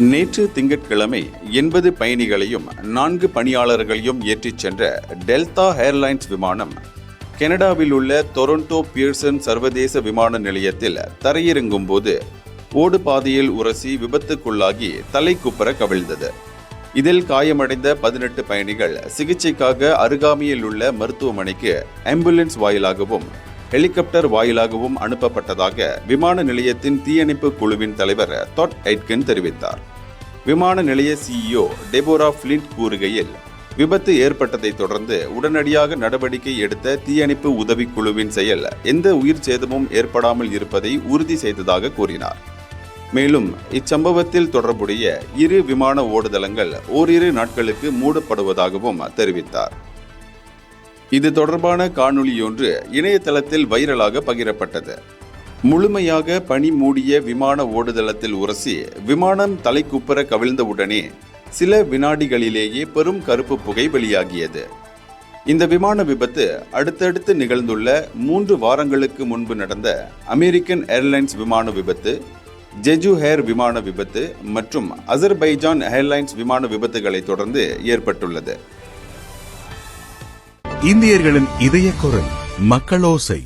நேற்று திங்கட்கிழமை 80 பயணிகளையும் 4 பணியாளர்களையும் ஏற்றிச் சென்ற டெல்டா ஏர்லைன்ஸ் விமானம் கனடாவில் உள்ள டொரண்டோ பியர்சன் சர்வதேச விமான நிலையத்தில் தரையிறங்கும் போது ஓடுபாதையில் உரசி விபத்துக்குள்ளாகி தலைக்குப்புற கவிழ்ந்தது. இதில் காயமடைந்த 18 பயணிகள் சிகிச்சைக்காக அருகாமையில் உள்ள மருத்துவமனைக்கு ஆம்புலன்ஸ் வாயிலாகவும் ஹெலிகாப்டர் வாயிலாகவும் அனுப்பப்பட்டதாக விமான நிலையத்தின் தீயணைப்பு குழுவின் தலைவர் டாட் ஐட்கின் தெரிவித்தார். விமான நிலைய சிஇஓ டெபோரா ஃபிளிண்ட் கூறுகையில், விபத்து ஏற்பட்டதை தொடர்ந்து உடனடியாக நடவடிக்கை எடுத்த தீயணைப்பு உதவிக்குழுவின் செயல் எந்த உயிர் சேதமும் ஏற்படாமல் இருப்பதை உறுதி செய்ததாக கூறினார். மேலும் இச்சம்பவத்தில் தொடர்புடைய 2 விமான ஓடுதளங்கள் ஓரிரு நாட்களுக்கு மூடப்படுவதாகவும் தெரிவித்தார். இது தொடர்பான காணொளியொன்று இணையதளத்தில் வைரலாக பகிரப்பட்டது. முழுமையாக பனி மூடிய விமான ஓடுதளத்தில் உரசி விமானம் தலைக்குப்புற கவிழ்ந்தவுடனே சில வினாடிகளிலேயே பெரும் கருப்பு புகை வெளியாகியது. இந்த விமான விபத்து அடுத்தடுத்து நிகழ்ந்துள்ள 3 வாரங்களுக்கு முன்பு நடந்த அமெரிக்கன் ஏர்லைன்ஸ் விமான விபத்து, ஜெஜு ஏர் விமான விபத்து மற்றும் அசர்பைஜான் ஏர்லைன்ஸ் விமான விபத்துகளை தொடர்ந்து ஏற்பட்டுள்ளது. இந்தியர்களின் இதய குரல் மக்களோசை.